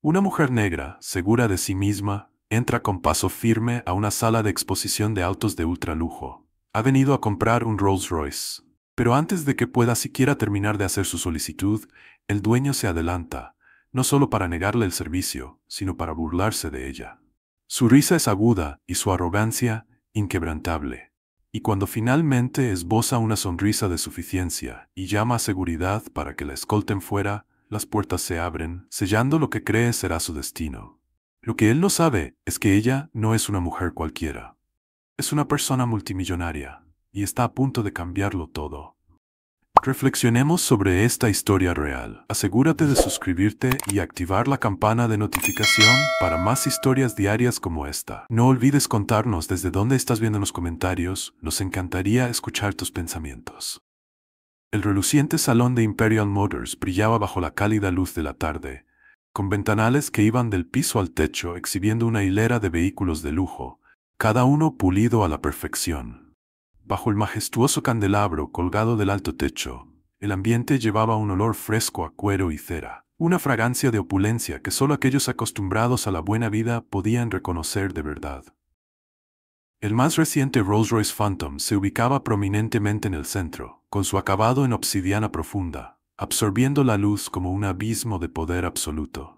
Una mujer negra, segura de sí misma, entra con paso firme a una sala de exposición de autos de ultralujo. Ha venido a comprar un Rolls Royce. Pero antes de que pueda siquiera terminar de hacer su solicitud, el dueño se adelanta, no solo para negarle el servicio, sino para burlarse de ella. Su risa es aguda y su arrogancia inquebrantable. Y cuando finalmente esboza una sonrisa de suficiencia y llama a seguridad para que la escolten fuera, las puertas se abren, sellando lo que cree será su destino. Lo que él no sabe es que ella no es una mujer cualquiera. Es una persona multimillonaria, y está a punto de cambiarlo todo. Reflexionemos sobre esta historia real. Asegúrate de suscribirte y activar la campana de notificación para más historias diarias como esta. No olvides contarnos desde dónde estás viendo en los comentarios, nos encantaría escuchar tus pensamientos. El reluciente salón de Imperial Motors brillaba bajo la cálida luz de la tarde, con ventanales que iban del piso al techo exhibiendo una hilera de vehículos de lujo, cada uno pulido a la perfección. Bajo el majestuoso candelabro colgado del alto techo, el ambiente llevaba un olor fresco a cuero y cera, una fragancia de opulencia que solo aquellos acostumbrados a la buena vida podían reconocer de verdad. El más reciente Rolls-Royce Phantom se ubicaba prominentemente en el centro, con su acabado en obsidiana profunda, absorbiendo la luz como un abismo de poder absoluto.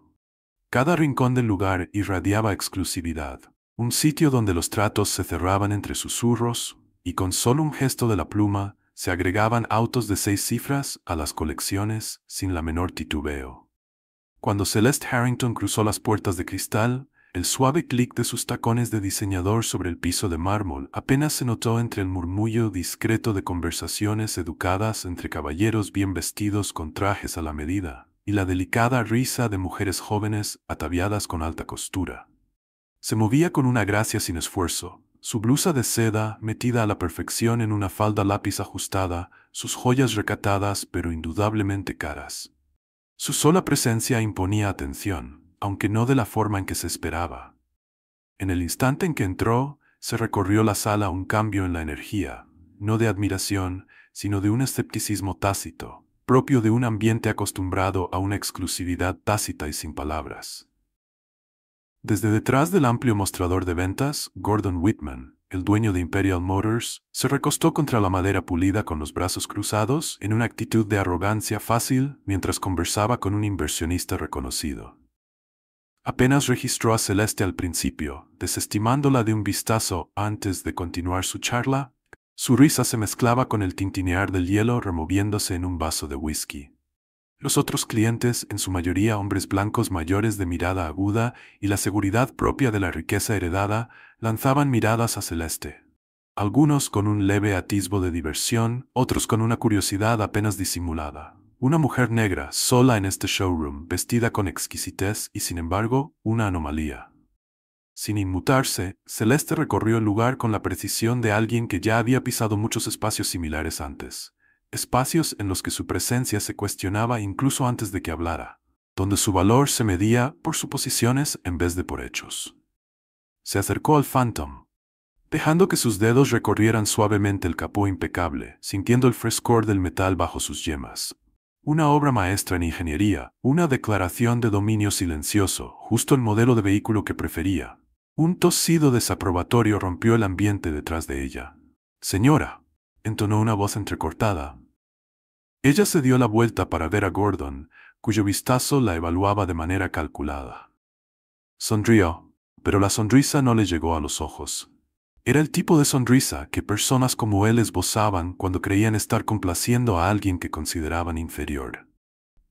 Cada rincón del lugar irradiaba exclusividad, un sitio donde los tratos se cerraban entre susurros, y con solo un gesto de la pluma, se agregaban autos de 6 cifras a las colecciones sin la menor titubeo. Cuando Celeste Harrington cruzó las puertas de cristal, el suave clic de sus tacones de diseñador sobre el piso de mármol apenas se notó entre el murmullo discreto de conversaciones educadas entre caballeros bien vestidos con trajes a la medida, y la delicada risa de mujeres jóvenes ataviadas con alta costura. Se movía con una gracia sin esfuerzo, su blusa de seda metida a la perfección en una falda lápiz ajustada, sus joyas recatadas pero indudablemente caras. Su sola presencia imponía atención, aunque no de la forma en que se esperaba. En el instante en que entró, se recorrió la sala un cambio en la energía, no de admiración, sino de un escepticismo tácito, propio de un ambiente acostumbrado a una exclusividad tácita y sin palabras. Desde detrás del amplio mostrador de ventas, Gordon Whitman, el dueño de Imperial Motors, se recostó contra la madera pulida con los brazos cruzados en una actitud de arrogancia fácil mientras conversaba con un inversionista reconocido. Apenas registró a Celeste al principio, desestimándola de un vistazo antes de continuar su charla, su risa se mezclaba con el tintinear del hielo removiéndose en un vaso de whisky. Los otros clientes, en su mayoría hombres blancos mayores de mirada aguda y la seguridad propia de la riqueza heredada, lanzaban miradas a Celeste. Algunos con un leve atisbo de diversión, otros con una curiosidad apenas disimulada. Una mujer negra, sola en este showroom, vestida con exquisitez y sin embargo, una anomalía. Sin inmutarse, Celeste recorrió el lugar con la precisión de alguien que ya había pisado muchos espacios similares antes. Espacios en los que su presencia se cuestionaba incluso antes de que hablara, donde su valor se medía por suposiciones en vez de por hechos. Se acercó al Phantom, dejando que sus dedos recorrieran suavemente el capó impecable, sintiendo el frescor del metal bajo sus yemas. Una obra maestra en ingeniería, una declaración de dominio silencioso, justo el modelo de vehículo que prefería. Un tosido desaprobatorio rompió el ambiente detrás de ella. «Señora», entonó una voz entrecortada. Ella se dio la vuelta para ver a Gordon, cuyo vistazo la evaluaba de manera calculada. Sonrió, pero la sonrisa no le llegó a los ojos. Era el tipo de sonrisa que personas como él esbozaban cuando creían estar complaciendo a alguien que consideraban inferior.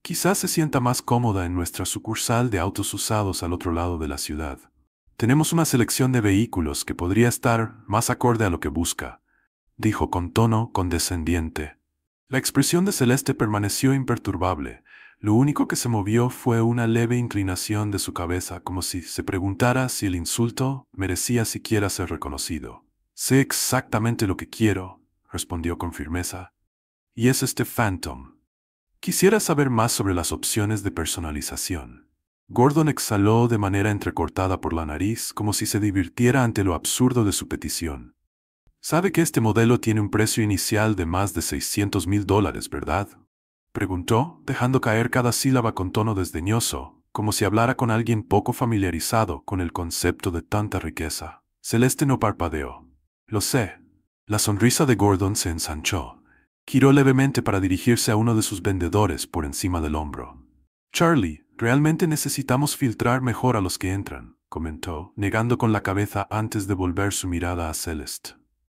Quizás se sienta más cómoda en nuestra sucursal de autos usados al otro lado de la ciudad. Tenemos una selección de vehículos que podría estar más acorde a lo que busca, dijo con tono condescendiente. La expresión de Celeste permaneció imperturbable. Lo único que se movió fue una leve inclinación de su cabeza, como si se preguntara si el insulto merecía siquiera ser reconocido. «Sé exactamente lo que quiero», respondió con firmeza. «Y es este Phantom. Quisiera saber más sobre las opciones de personalización». Gordon exhaló de manera entrecortada por la nariz, como si se divirtiera ante lo absurdo de su petición. «Sabe que este modelo tiene un precio inicial de más de $600,000, ¿verdad?», preguntó, dejando caer cada sílaba con tono desdeñoso, como si hablara con alguien poco familiarizado con el concepto de tanta riqueza. Celeste no parpadeó. Lo sé. La sonrisa de Gordon se ensanchó. Giró levemente para dirigirse a uno de sus vendedores por encima del hombro. Charlie, realmente necesitamos filtrar mejor a los que entran, comentó, negando con la cabeza antes de volver su mirada a Celeste.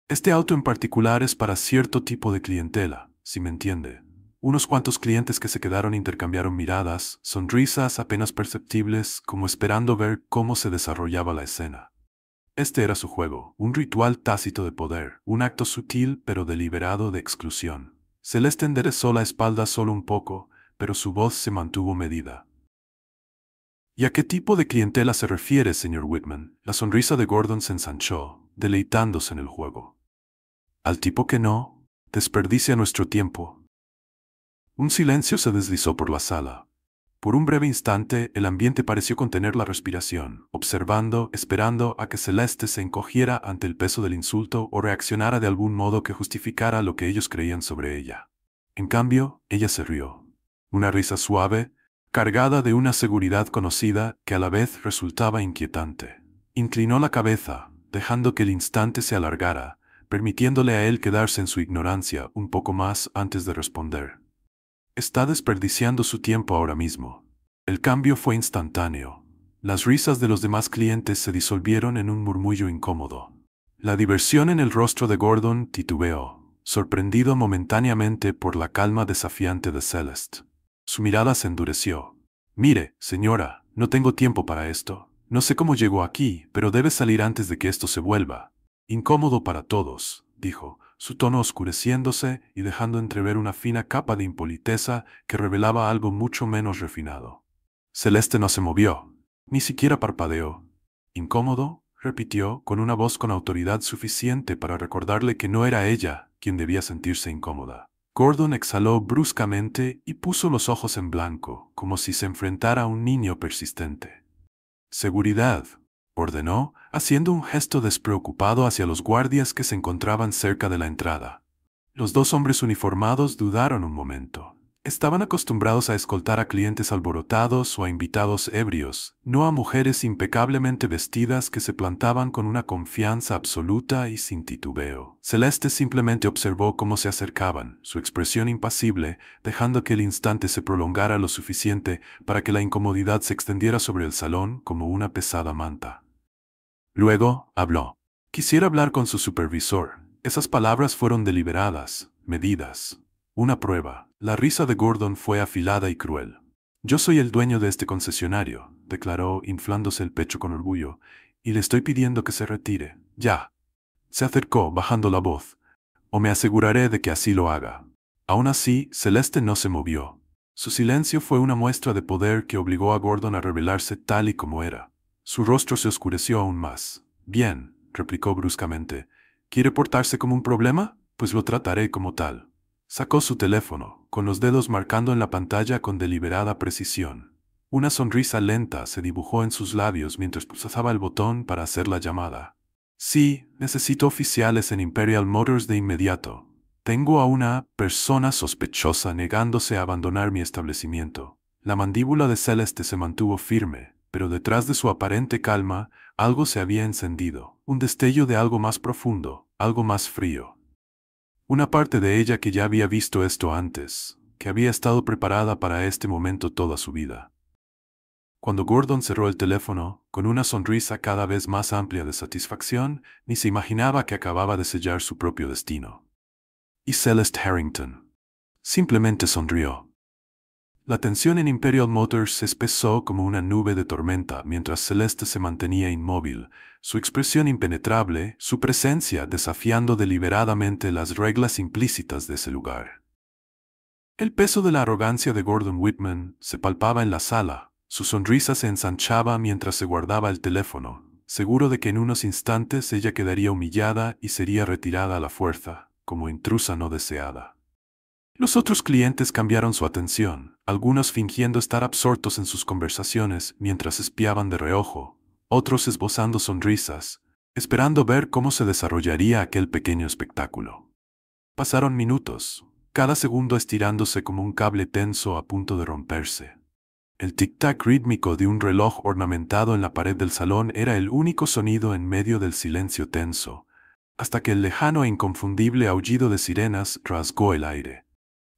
Este auto en particular es para cierto tipo de clientela, si me entiende. Unos cuantos clientes que se quedaron intercambiaron miradas, sonrisas apenas perceptibles, como esperando ver cómo se desarrollaba la escena. Este era su juego, un ritual tácito de poder, un acto sutil pero deliberado de exclusión. Celeste enderezó la espalda solo un poco, pero su voz se mantuvo medida. ¿Y a qué tipo de clientela se refiere, señor Whitman? La sonrisa de Gordon se ensanchó, deleitándose en el juego. Al tipo que no desperdicia nuestro tiempo. Un silencio se deslizó por la sala. Por un breve instante, el ambiente pareció contener la respiración, observando, esperando a que Celeste se encogiera ante el peso del insulto o reaccionara de algún modo que justificara lo que ellos creían sobre ella. En cambio, ella se rió. Una risa suave, cargada de una seguridad conocida que a la vez resultaba inquietante. Inclinó la cabeza, dejando que el instante se alargara, permitiéndole a él quedarse en su ignorancia un poco más antes de responder. Está desperdiciando su tiempo ahora mismo. El cambio fue instantáneo. Las risas de los demás clientes se disolvieron en un murmullo incómodo. La diversión en el rostro de Gordon titubeó, sorprendido momentáneamente por la calma desafiante de Celeste. Su mirada se endureció. Mire, señora, no tengo tiempo para esto. No sé cómo llegó aquí, pero debe salir antes de que esto se vuelva incómodo para todos, dijo, su tono oscureciéndose y dejando entrever una fina capa de impoliteza que revelaba algo mucho menos refinado. Celeste no se movió, ni siquiera parpadeó. ¿Incómodo?, repitió, con una voz con autoridad suficiente para recordarle que no era ella quien debía sentirse incómoda. Gordon exhaló bruscamente y puso los ojos en blanco, como si se enfrentara a un niño persistente. «Seguridad», ordenó, haciendo un gesto despreocupado hacia los guardias que se encontraban cerca de la entrada. Los dos hombres uniformados dudaron un momento. Estaban acostumbrados a escoltar a clientes alborotados o a invitados ebrios, no a mujeres impecablemente vestidas que se plantaban con una confianza absoluta y sin titubeo. Celeste simplemente observó cómo se acercaban, su expresión impasible, dejando que el instante se prolongara lo suficiente para que la incomodidad se extendiera sobre el salón como una pesada manta. Luego, habló. Quisiera hablar con su supervisor. Esas palabras fueron deliberadas, medidas. Una prueba. La risa de Gordon fue afilada y cruel. «Yo soy el dueño de este concesionario», declaró, inflándose el pecho con orgullo, «y le estoy pidiendo que se retire. Ya». Se acercó, bajando la voz. «O me aseguraré de que así lo haga». Aún así, Celeste no se movió. Su silencio fue una muestra de poder que obligó a Gordon a revelarse tal y como era. Su rostro se oscureció aún más. «Bien», replicó bruscamente. «¿Quiere portarse como un problema? Pues lo trataré como tal». Sacó su teléfono, con los dedos marcando en la pantalla con deliberada precisión. Una sonrisa lenta se dibujó en sus labios mientras pulsaba el botón para hacer la llamada. «Sí, necesito oficiales en Imperial Motors de inmediato. Tengo a una persona sospechosa negándose a abandonar mi establecimiento». La mandíbula de Celeste se mantuvo firme, pero detrás de su aparente calma, algo se había encendido, un destello de algo más profundo, algo más frío. Una parte de ella que ya había visto esto antes, que había estado preparada para este momento toda su vida. Cuando Gordon cerró el teléfono, con una sonrisa cada vez más amplia de satisfacción, ni se imaginaba que acababa de sellar su propio destino. Y Celeste Harrington simplemente sonrió. La tensión en Imperial Motors se espesó como una nube de tormenta mientras Celeste se mantenía inmóvil, su expresión impenetrable, su presencia desafiando deliberadamente las reglas implícitas de ese lugar. El peso de la arrogancia de Gordon Whitman se palpaba en la sala, su sonrisa se ensanchaba mientras se guardaba el teléfono, seguro de que en unos instantes ella quedaría humillada y sería retirada a la fuerza, como intrusa no deseada. Los otros clientes cambiaron su atención, algunos fingiendo estar absortos en sus conversaciones mientras espiaban de reojo, otros esbozando sonrisas, esperando ver cómo se desarrollaría aquel pequeño espectáculo. Pasaron minutos, cada segundo estirándose como un cable tenso a punto de romperse. El tic-tac rítmico de un reloj ornamentado en la pared del salón era el único sonido en medio del silencio tenso, hasta que el lejano e inconfundible aullido de sirenas rasgó el aire.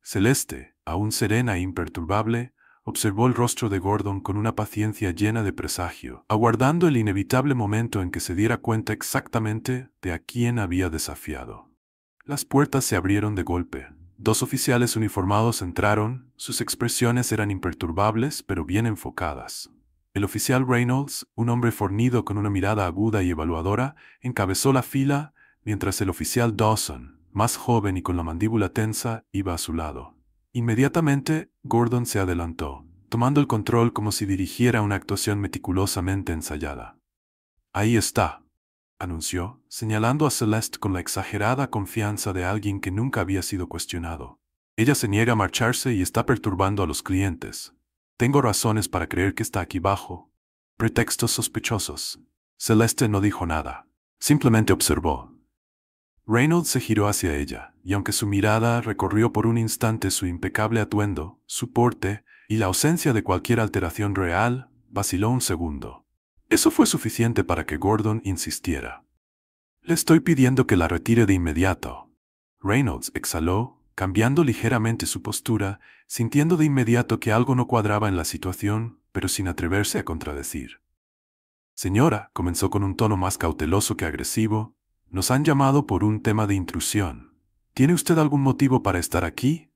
Celeste, aún serena e imperturbable, observó el rostro de Gordon con una paciencia llena de presagio, aguardando el inevitable momento en que se diera cuenta exactamente de a quién había desafiado. Las puertas se abrieron de golpe. 2 oficiales uniformados entraron, sus expresiones eran imperturbables pero bien enfocadas. El oficial Reynolds, un hombre fornido con una mirada aguda y evaluadora, encabezó la fila, mientras el oficial Dawson, más joven y con la mandíbula tensa, iba a su lado. Inmediatamente, Gordon se adelantó, tomando el control como si dirigiera una actuación meticulosamente ensayada. «Ahí está», anunció, señalando a Celeste con la exagerada confianza de alguien que nunca había sido cuestionado. «Ella se niega a marcharse y está perturbando a los clientes. Tengo razones para creer que está aquí bajo pretextos sospechosos». Celeste no dijo nada. Simplemente observó. Reynolds se giró hacia ella, y aunque su mirada recorrió por un instante su impecable atuendo, su porte y la ausencia de cualquier alteración real, vaciló un segundo. Eso fue suficiente para que Gordon insistiera. «Le estoy pidiendo que la retire de inmediato». Reynolds exhaló, cambiando ligeramente su postura, sintiendo de inmediato que algo no cuadraba en la situación, pero sin atreverse a contradecir. «Señora», comenzó con un tono más cauteloso que agresivo, «nos han llamado por un tema de intrusión. ¿Tiene usted algún motivo para estar aquí?»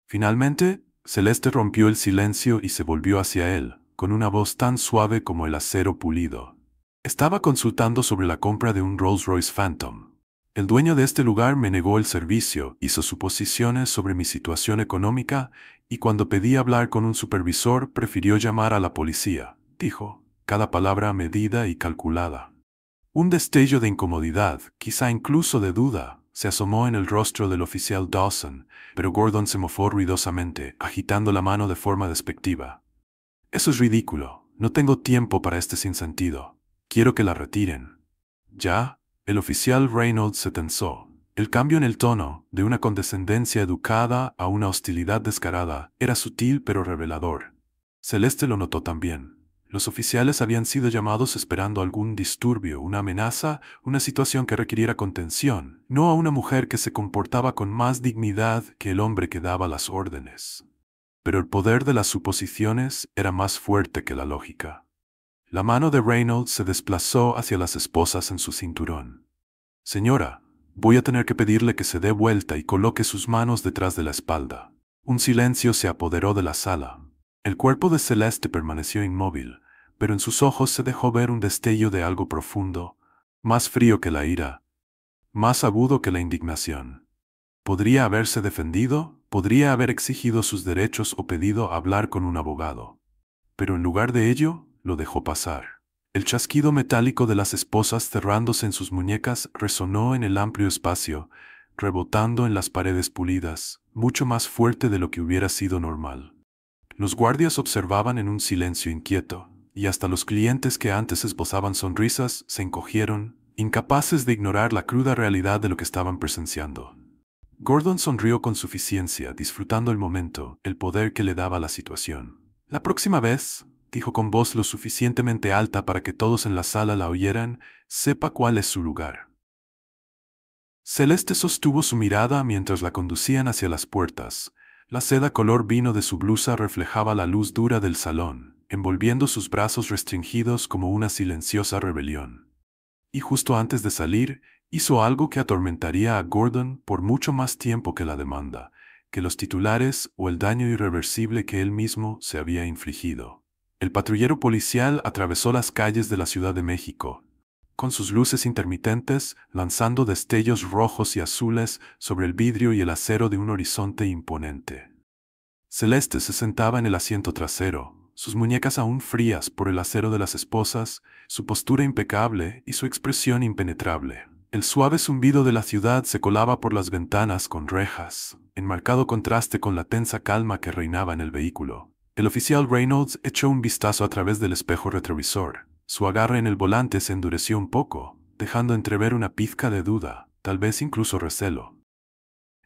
Finalmente, Celeste rompió el silencio y se volvió hacia él, con una voz tan suave como el acero pulido. «Estaba consultando sobre la compra de un Rolls-Royce Phantom. El dueño de este lugar me negó el servicio, hizo suposiciones sobre mi situación económica y cuando pedí hablar con un supervisor prefirió llamar a la policía», dijo, cada palabra medida y calculada. Un destello de incomodidad, quizá incluso de duda, se asomó en el rostro del oficial Dawson, pero Gordon se mofó ruidosamente, agitando la mano de forma despectiva. «Eso es ridículo. No tengo tiempo para este sinsentido. Quiero que la retiren». «¿Ya?» El oficial Reynolds se tensó. El cambio en el tono, de una condescendencia educada a una hostilidad descarada, era sutil pero revelador. Celeste lo notó también. Los oficiales habían sido llamados esperando algún disturbio, una amenaza, una situación que requiriera contención, no a una mujer que se comportaba con más dignidad que el hombre que daba las órdenes. Pero el poder de las suposiciones era más fuerte que la lógica. La mano de Reynolds se desplazó hacia las esposas en su cinturón. «Señora, voy a tener que pedirle que se dé vuelta y coloque sus manos detrás de la espalda». Un silencio se apoderó de la sala. El cuerpo de Celeste permaneció inmóvil, pero en sus ojos se dejó ver un destello de algo profundo, más frío que la ira, más agudo que la indignación. ¿Podría haberse defendido? ¿Podría haber exigido sus derechos o pedido hablar con un abogado? Pero en lugar de ello, lo dejó pasar. El chasquido metálico de las esposas cerrándose en sus muñecas resonó en el amplio espacio, rebotando en las paredes pulidas, mucho más fuerte de lo que hubiera sido normal. Los guardias observaban en un silencio inquieto, y hasta los clientes que antes esbozaban sonrisas se encogieron, incapaces de ignorar la cruda realidad de lo que estaban presenciando. Gordon sonrió con suficiencia, disfrutando el momento, el poder que le daba la situación. «La próxima vez», dijo con voz lo suficientemente alta para que todos en la sala la oyeran, «sepa cuál es su lugar». Celeste sostuvo su mirada mientras la conducían hacia las puertas. La seda color vino de su blusa reflejaba la luz dura del salón, envolviendo sus brazos restringidos como una silenciosa rebelión. Y justo antes de salir, hizo algo que atormentaría a Gordon por mucho más tiempo que la demanda, que los titulares o el daño irreversible que él mismo se había infligido. El patrullero policial atravesó las calles de la Ciudad de México, con sus luces intermitentes lanzando destellos rojos y azules sobre el vidrio y el acero de un horizonte imponente. Celeste se sentaba en el asiento trasero, sus muñecas aún frías por el acero de las esposas, su postura impecable y su expresión impenetrable. El suave zumbido de la ciudad se colaba por las ventanas con rejas, en marcado contraste con la tensa calma que reinaba en el vehículo. El oficial Reynolds echó un vistazo a través del espejo retrovisor. Su agarre en el volante se endureció un poco, dejando entrever una pizca de duda, tal vez incluso recelo.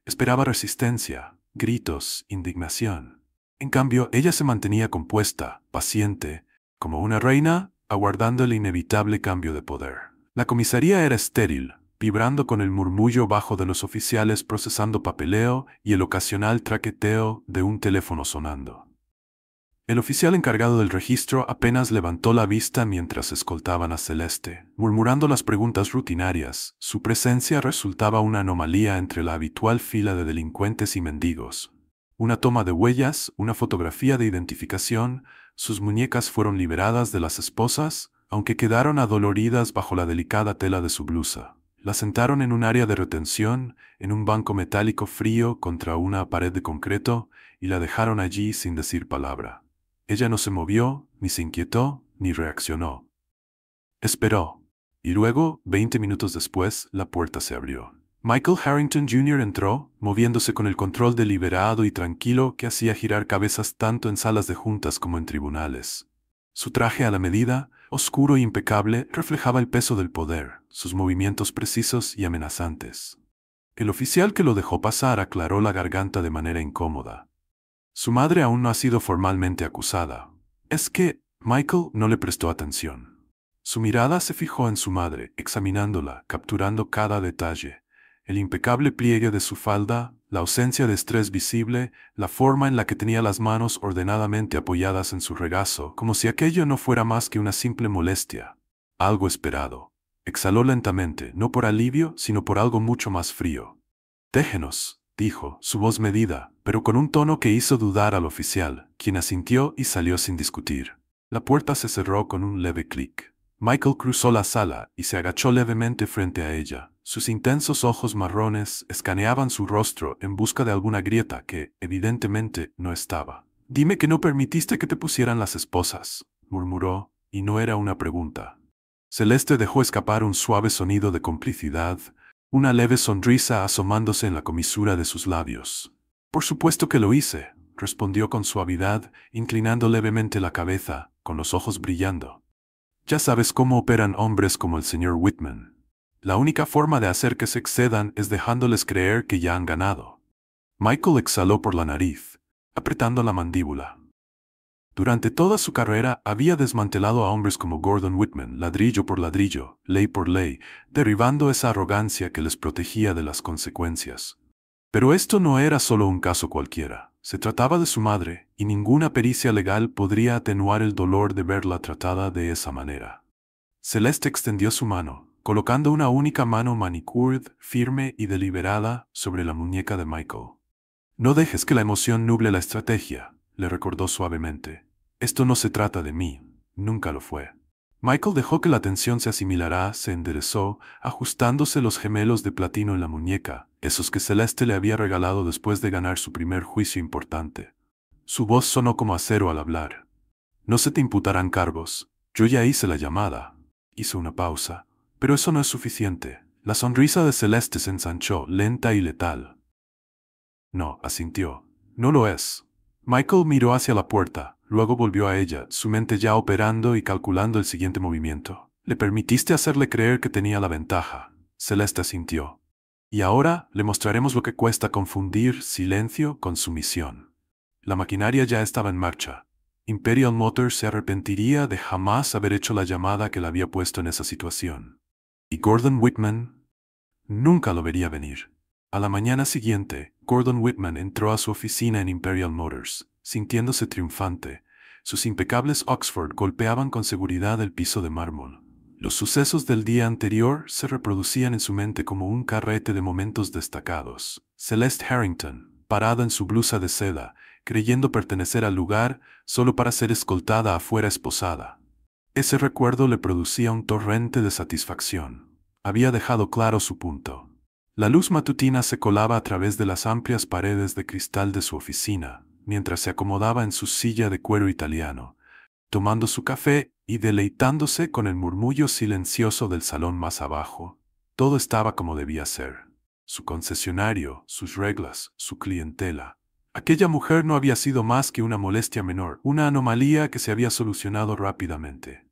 Esperaba resistencia, gritos, indignación. En cambio, ella se mantenía compuesta, paciente, como una reina, aguardando el inevitable cambio de poder. La comisaría era estéril, vibrando con el murmullo bajo de los oficiales procesando papeleo y el ocasional traqueteo de un teléfono sonando. El oficial encargado del registro apenas levantó la vista mientras escoltaban a Celeste, murmurando las preguntas rutinarias. Su presencia resultaba una anomalía entre la habitual fila de delincuentes y mendigos. Una toma de huellas, una fotografía de identificación, sus muñecas fueron liberadas de las esposas, aunque quedaron adoloridas bajo la delicada tela de su blusa. La sentaron en un área de retención, en un banco metálico frío contra una pared de concreto, y la dejaron allí sin decir palabra. Ella no se movió, ni se inquietó, ni reaccionó. Esperó. Y luego, 20 minutos después, la puerta se abrió. Michael Harrington Jr. entró, moviéndose con el control deliberado y tranquilo que hacía girar cabezas tanto en salas de juntas como en tribunales. Su traje a la medida, oscuro e impecable, reflejaba el peso del poder, sus movimientos precisos y amenazantes. El oficial que lo dejó pasar aclaró la garganta de manera incómoda. Su madre aún no ha sido formalmente acusada. Es que Michael no le prestó atención. Su mirada se fijó en su madre, examinándola, capturando cada detalle. El impecable pliegue de su falda, la ausencia de estrés visible, la forma en la que tenía las manos ordenadamente apoyadas en su regazo, como si aquello no fuera más que una simple molestia. Algo esperado. Exhaló lentamente, no por alivio, sino por algo mucho más frío. «Déjenos», dijo, su voz medida, pero con un tono que hizo dudar al oficial, quien asintió y salió sin discutir. La puerta se cerró con un leve clic. Michael cruzó la sala y se agachó levemente frente a ella. Sus intensos ojos marrones escaneaban su rostro en busca de alguna grieta que, evidentemente, no estaba. «Dime que no permitiste que te pusieran las esposas», murmuró, y no era una pregunta. Celeste dejó escapar un suave sonido de complicidad, una leve sonrisa asomándose en la comisura de sus labios. «Por supuesto que lo hice», respondió con suavidad, inclinando levemente la cabeza, con los ojos brillando. «Ya sabes cómo operan hombres como el señor Whitman. La única forma de hacer que se excedan es dejándoles creer que ya han ganado». Michael exhaló por la nariz, apretando la mandíbula. Durante toda su carrera había desmantelado a hombres como Gordon Whitman, ladrillo por ladrillo, ley por ley, derribando esa arrogancia que les protegía de las consecuencias. Pero esto no era solo un caso cualquiera. Se trataba de su madre, y ninguna pericia legal podría atenuar el dolor de verla tratada de esa manera. Celeste extendió su mano, colocando una única mano manicured, firme y deliberada, sobre la muñeca de Michael. «No dejes que la emoción nuble la estrategia», le recordó suavemente. «Esto no se trata de mí, nunca lo fue». Michael dejó que la tensión se asimilara, se enderezó, ajustándose los gemelos de platino en la muñeca, esos que Celeste le había regalado después de ganar su primer juicio importante. Su voz sonó como acero al hablar. «No se te imputarán cargos. Yo ya hice la llamada». Hizo una pausa. «Pero eso no es suficiente». La sonrisa de Celeste se ensanchó, lenta y letal. «No», asintió. «No lo es». Michael miró hacia la puerta, luego volvió a ella, su mente ya operando y calculando el siguiente movimiento. «Le permitiste hacerle creer que tenía la ventaja». Celeste asintió. «Y ahora le mostraremos lo que cuesta confundir silencio con sumisión». La maquinaria ya estaba en marcha. Imperial Motors se arrepentiría de jamás haber hecho la llamada que la había puesto en esa situación. Y Gordon Whitman nunca lo vería venir. A la mañana siguiente, Gordon Whitman entró a su oficina en Imperial Motors, sintiéndose triunfante. Sus impecables Oxford golpeaban con seguridad el piso de mármol. Los sucesos del día anterior se reproducían en su mente como un carrete de momentos destacados. Celeste Harrington, parada en su blusa de seda, creyendo pertenecer al lugar solo para ser escoltada afuera esposada. Ese recuerdo le producía un torrente de satisfacción. Había dejado claro su punto. La luz matutina se colaba a través de las amplias paredes de cristal de su oficina, mientras se acomodaba en su silla de cuero italiano, tomando su café y deleitándose con el murmullo silencioso del salón más abajo. Todo estaba como debía ser. Su concesionario, sus reglas, su clientela. Aquella mujer no había sido más que una molestia menor, una anomalía que se había solucionado rápidamente.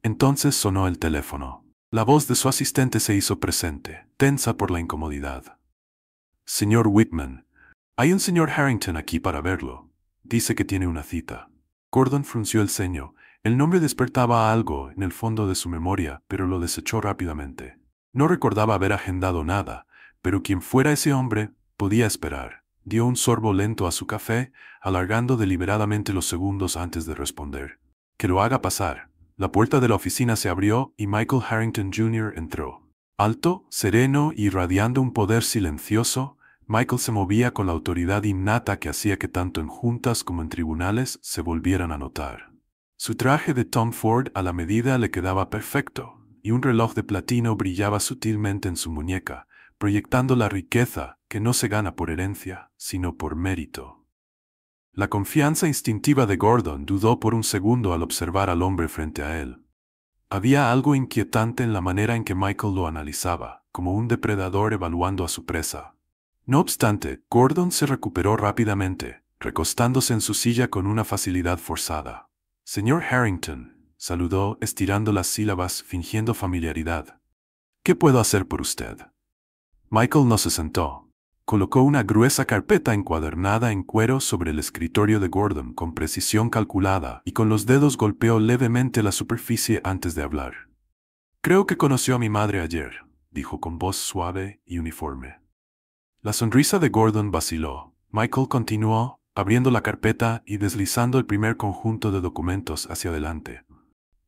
Entonces sonó el teléfono. La voz de su asistente se hizo presente, tensa por la incomodidad. «Señor Whitman, hay un señor Harrington aquí para verlo», Dice que tiene una cita. Gordon frunció el ceño. El nombre despertaba algo en el fondo de su memoria, pero lo desechó rápidamente. No recordaba haber agendado nada, pero quien fuera ese hombre, podía esperar. Dio un sorbo lento a su café, alargando deliberadamente los segundos antes de responder. Que lo haga pasar. La puerta de la oficina se abrió y Michael Harrington Jr. entró. Alto, sereno y irradiando un poder silencioso, Michael se movía con la autoridad innata que hacía que tanto en juntas como en tribunales se volvieran a notar. Su traje de Tom Ford a la medida le quedaba perfecto, y un reloj de platino brillaba sutilmente en su muñeca, proyectando la riqueza que no se gana por herencia, sino por mérito. La confianza instintiva de Gordon dudó por un segundo al observar al hombre frente a él. Había algo inquietante en la manera en que Michael lo analizaba, como un depredador evaluando a su presa. No obstante, Gordon se recuperó rápidamente, recostándose en su silla con una facilidad forzada. Señor Harrington, saludó, estirando las sílabas, fingiendo familiaridad. ¿Qué puedo hacer por usted? Michael no se sentó. Colocó una gruesa carpeta encuadernada en cuero sobre el escritorio de Gordon con precisión calculada y con los dedos golpeó levemente la superficie antes de hablar. Creo que conoció a mi madre ayer, dijo con voz suave y uniforme. La sonrisa de Gordon vaciló. Michael continuó, abriendo la carpeta y deslizando el primer conjunto de documentos hacia adelante.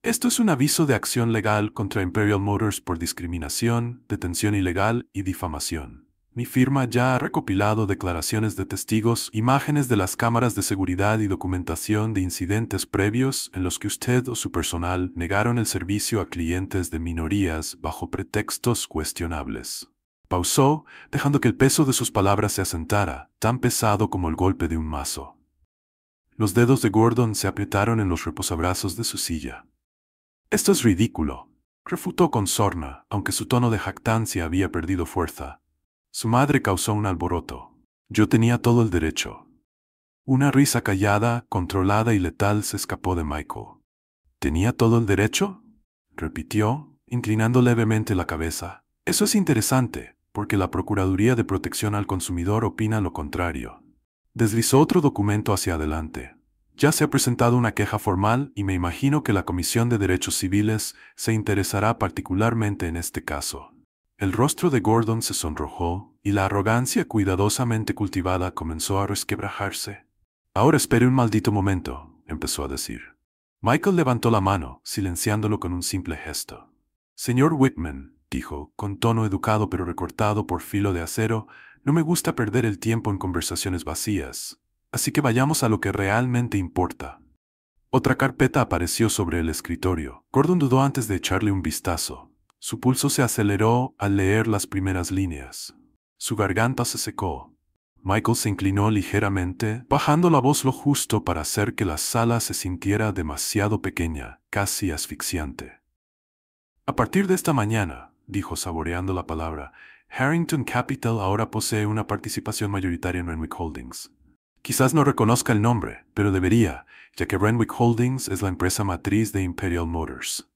Esto es un aviso de acción legal contra Imperial Motors por discriminación, detención ilegal y difamación. Mi firma ya ha recopilado declaraciones de testigos, imágenes de las cámaras de seguridad y documentación de incidentes previos en los que usted o su personal negaron el servicio a clientes de minorías bajo pretextos cuestionables. Pausó, dejando que el peso de sus palabras se asentara, tan pesado como el golpe de un mazo. Los dedos de Gordon se apretaron en los reposabrazos de su silla. Esto es ridículo, refutó con sorna, aunque su tono de jactancia había perdido fuerza. Su madre causó un alboroto. Yo tenía todo el derecho. Una risa callada, controlada y letal se escapó de Michael. ¿Tenía todo el derecho?, repitió, inclinando levemente la cabeza. Eso es interesante, porque la Procuraduría de Protección al Consumidor opina lo contrario. Deslizó otro documento hacia adelante. Ya se ha presentado una queja formal y me imagino que la Comisión de Derechos Civiles se interesará particularmente en este caso. El rostro de Gordon se sonrojó y la arrogancia cuidadosamente cultivada comenzó a resquebrajarse. Ahora espere un maldito momento, empezó a decir. Michael levantó la mano, silenciándolo con un simple gesto. Señor Whitman, dijo, con tono educado pero recortado por filo de acero, no me gusta perder el tiempo en conversaciones vacías. Así que vayamos a lo que realmente importa. Otra carpeta apareció sobre el escritorio. Gordon dudó antes de echarle un vistazo. Su pulso se aceleró al leer las primeras líneas. Su garganta se secó. Michael se inclinó ligeramente, bajando la voz lo justo para hacer que la sala se sintiera demasiado pequeña, casi asfixiante. A partir de esta mañana, dijo saboreando la palabra, Harrington Capital ahora posee una participación mayoritaria en Renwick Holdings. Quizás no reconozca el nombre, pero debería, ya que Renwick Holdings es la empresa matriz de Imperial Motors.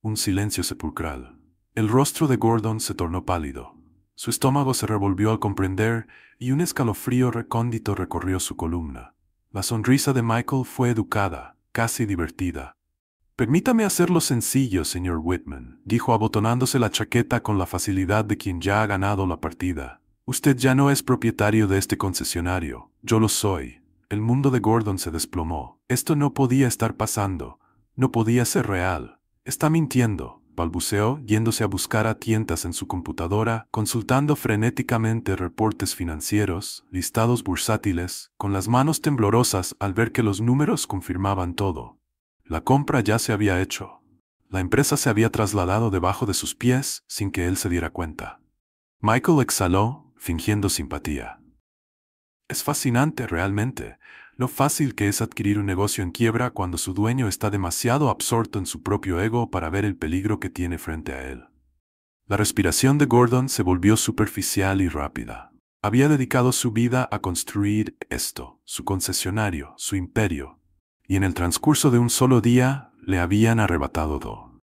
Un silencio sepulcral. El rostro de Gordon se tornó pálido. Su estómago se revolvió al comprender y un escalofrío recóndito recorrió su columna. La sonrisa de Michael fue educada, casi divertida. Permítame hacerlo sencillo, señor Whitman, dijo abotonándose la chaqueta con la facilidad de quien ya ha ganado la partida. Usted ya no es propietario de este concesionario, yo lo soy. El mundo de Gordon se desplomó. Esto no podía estar pasando. No podía ser real. Está mintiendo, balbuceó, yéndose a buscar a tientas en su computadora, consultando frenéticamente reportes financieros, listados bursátiles, con las manos temblorosas al ver que los números confirmaban todo. La compra ya se había hecho. La empresa se había trasladado debajo de sus pies sin que él se diera cuenta. Michael exhaló, fingiendo simpatía. Es fascinante realmente, lo fácil que es adquirir un negocio en quiebra cuando su dueño está demasiado absorto en su propio ego para ver el peligro que tiene frente a él. La respiración de Gordon se volvió superficial y rápida. Había dedicado su vida a construir esto, su concesionario, su imperio, y en el transcurso de un solo día le habían arrebatado todo.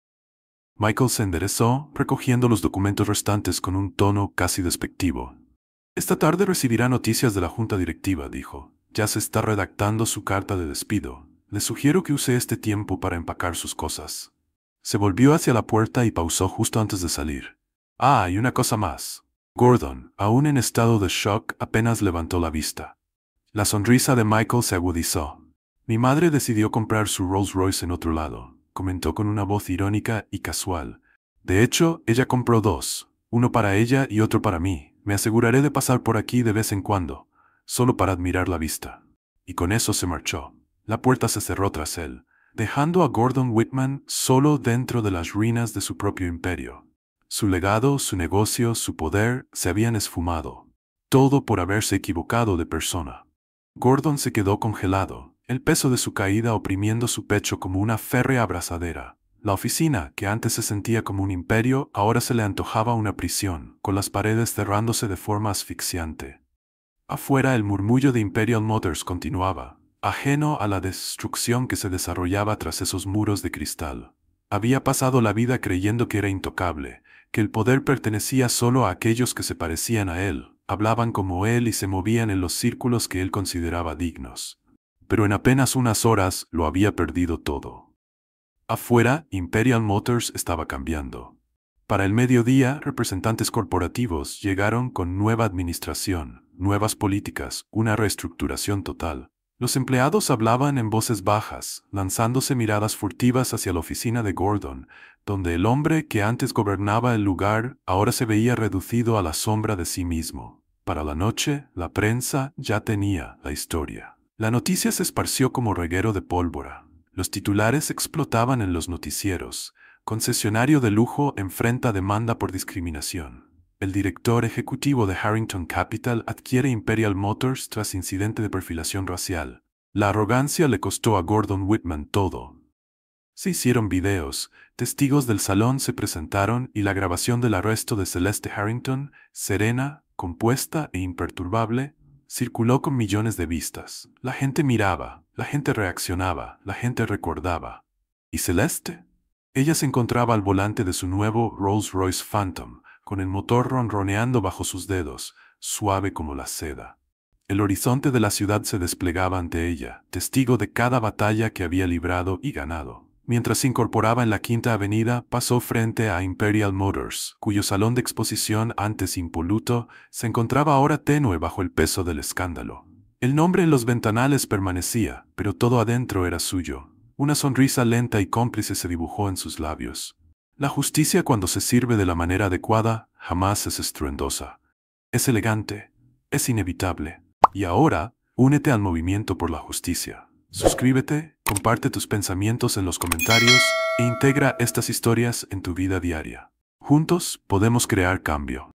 Michael se enderezó, recogiendo los documentos restantes con un tono casi despectivo. Esta tarde recibirá noticias de la junta directiva, dijo. Ya se está redactando su carta de despido. Le sugiero que use este tiempo para empacar sus cosas. Se volvió hacia la puerta y pausó justo antes de salir. Ah, y una cosa más. Gordon, aún en estado de shock, apenas levantó la vista. La sonrisa de Michael se agudizó. Mi madre decidió comprar su Rolls Royce en otro lado, comentó con una voz irónica y casual. De hecho, ella compró dos, uno para ella y otro para mí. Me aseguraré de pasar por aquí de vez en cuando, solo para admirar la vista. Y con eso se marchó. La puerta se cerró tras él, dejando a Gordon Whitman solo dentro de las ruinas de su propio imperio. Su legado, su negocio, su poder se habían esfumado. Todo por haberse equivocado de persona. Gordon se quedó congelado, el peso de su caída oprimiendo su pecho como una férrea abrazadera. La oficina, que antes se sentía como un imperio, ahora se le antojaba una prisión, con las paredes cerrándose de forma asfixiante. Afuera el murmullo de Imperial Motors continuaba, ajeno a la destrucción que se desarrollaba tras esos muros de cristal. Había pasado la vida creyendo que era intocable, que el poder pertenecía solo a aquellos que se parecían a él, hablaban como él y se movían en los círculos que él consideraba dignos. Pero en apenas unas horas lo había perdido todo. Afuera, Imperial Motors estaba cambiando. Para el mediodía, representantes corporativos llegaron con nueva administración, nuevas políticas, una reestructuración total. Los empleados hablaban en voces bajas, lanzándose miradas furtivas hacia la oficina de Gordon, donde el hombre que antes gobernaba el lugar ahora se veía reducido a la sombra de sí mismo. Para la noche, la prensa ya tenía la historia. La noticia se esparció como reguero de pólvora. Los titulares explotaban en los noticieros. Concesionario de lujo enfrenta demanda por discriminación. El director ejecutivo de Harrington Capital adquiere Imperial Motors tras incidente de perfilación racial. La arrogancia le costó a Gordon Whitman todo. Se hicieron videos, testigos del salón se presentaron y la grabación del arresto de Celeste Harrington, serena, compuesta e imperturbable, circuló con millones de vistas. La gente miraba, la gente reaccionaba, la gente recordaba. ¿Y Celeste? Ella se encontraba al volante de su nuevo Rolls-Royce Phantom, con el motor ronroneando bajo sus dedos, suave como la seda. El horizonte de la ciudad se desplegaba ante ella, testigo de cada batalla que había librado y ganado. Mientras se incorporaba en la Quinta Avenida, pasó frente a Imperial Motors, cuyo salón de exposición, antes impoluto, se encontraba ahora tenue bajo el peso del escándalo. El nombre en los ventanales permanecía, pero todo adentro era suyo. Una sonrisa lenta y cómplice se dibujó en sus labios. La justicia, cuando se sirve de la manera adecuada, jamás es estruendosa. Es elegante, es inevitable. Y ahora, únete al movimiento por la justicia. Suscríbete, comparte tus pensamientos en los comentarios e integra estas historias en tu vida diaria. Juntos podemos crear cambio.